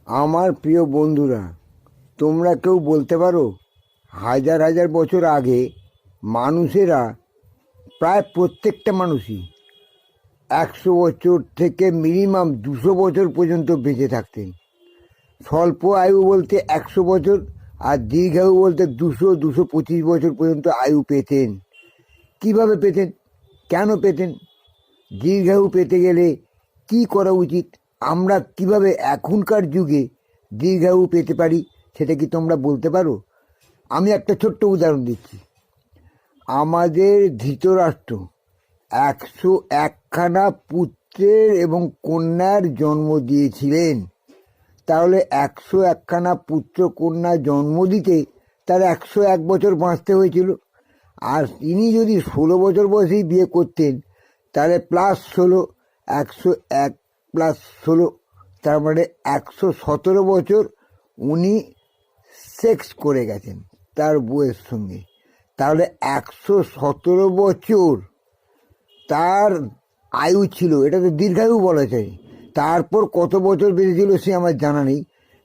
আমার প্রিয় বন্ধুরা, তোমরা কেউ বলতে পারো হাজার হাজার বছর আগে মানুষেরা, প্রায় প্রত্যেকটা মানুষই 100 বছর থেকে মিনিমাম 200 বছর পর্যন্ত বেঁচে থাকতেন। স্বল্প আয়ু বলতে 100 বছর, আর দীর্ঘায়ু বলতে 200-225 বছর পর্যন্ত আয়ু পেতেন। কিভাবে পেতেন, কেন পেতেন, দীর্ঘায়ু পেতে গেলে কি করা উচিত, আমরা কিভাবে এখনকার যুগে দীর্ঘায়ু পেতে পারি, সেটা কি তোমরা বলতে পারো? আমি একটা ছোট্ট উদাহরণ দিচ্ছি। আমাদের ধৃতরাষ্ট্র 101খানা পুত্রের এবং কন্যার জন্ম দিয়েছিলেন। তাহলে 101খানা পুত্র কন্যা জন্ম দিতে তার 101 বছর বাঁচতে হয়েছিল। আর তিনি যদি 16 বছর বয়সেই বিয়ে করতেন, তাহলে +16, 101 + 16, তার মানে 117 বছর উনি সেক্স করে গেছেন তার বউয়ের সঙ্গে। তাহলে 117 বছর তার আয়ু ছিল, এটা তো দীর্ঘায়ু বলা যায়। তারপর কত বছর বেঁচেছিল সে আমার জানা নেই,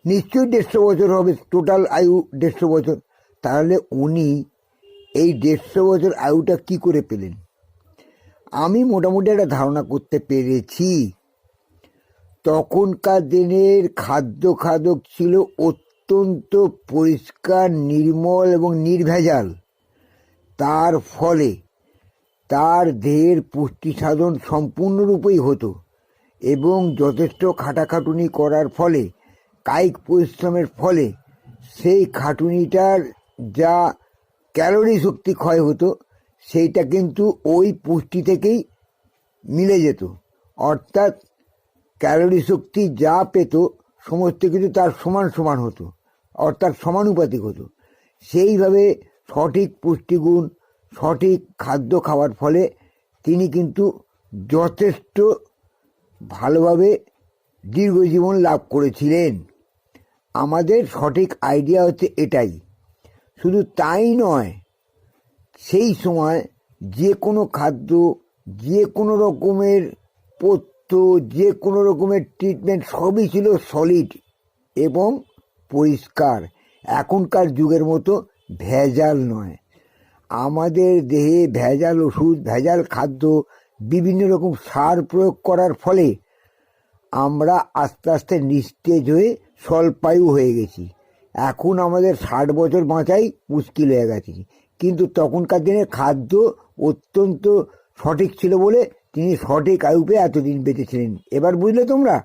নিশ্চয়ই 150 বছর হবে, টোটাল আয়ু 150 বছর। তাহলে উনি এই 150 বছর আয়ুটা কি করে পেলেন? আমি মোটামুটি একটা ধারণা করতে পেরেছি। তখনকার দিনের খাদ্য ছিল অত্যন্ত পরিষ্কার, নির্মল এবং নির্ভেজাল। তার ফলে তার দেহের পুষ্টি সাধন সম্পূর্ণরূপেই হতো, এবং যথেষ্ট খাটাখাটুনি করার ফলে, কায়িক পরিশ্রমের ফলে সেই খাটুনিটার যা ক্যালোরি শক্তি ক্ষয় হতো, সেইটা কিন্তু ওই পুষ্টি থেকেই মিলে যেত। অর্থাৎ ক্যালোরি শক্তি যা পেত সমস্ত কিছু তার সমান সমান হতো, অর্থাৎ সমানুপাতিক হতো। সেইভাবে সঠিক পুষ্টিগুণ, সঠিক খাদ্য খাওয়ার ফলে তিনি কিন্তু যথেষ্ট ভালোভাবে দীর্ঘজীবন লাভ করেছিলেন। আমাদের সঠিক আইডিয়া হচ্ছে এটাই। শুধু তাই নয়, সেই সময় যে কোনো খাদ্য, যে কোনো রকমের পথ্য, যে কোনো রকমের ট্রিটমেন্ট সবই ছিল সলিড এবং পরিষ্কার। এখনকার যুগের মতো ভেজাল নয়। আমাদের দেহে ভেজাল ওষুধ, ভেজাল খাদ্য, বিভিন্ন রকম সার প্রয়োগ করার ফলে আমরা আস্তে আস্তে নিস্তেজ হয়ে স্বল্পায়ু হয়ে গেছি। এখন আমাদের 60 বছর বাঁচাই মুশকিল হয়ে গেছে। কিন্তু তখনকার দিনের খাদ্য অত্যন্ত সঠিক ছিল বলে তিনি সঠিক আয়ু পেয়ে এতদিন বেঁচেছিলেন। এবার বুঝলে তোমরা?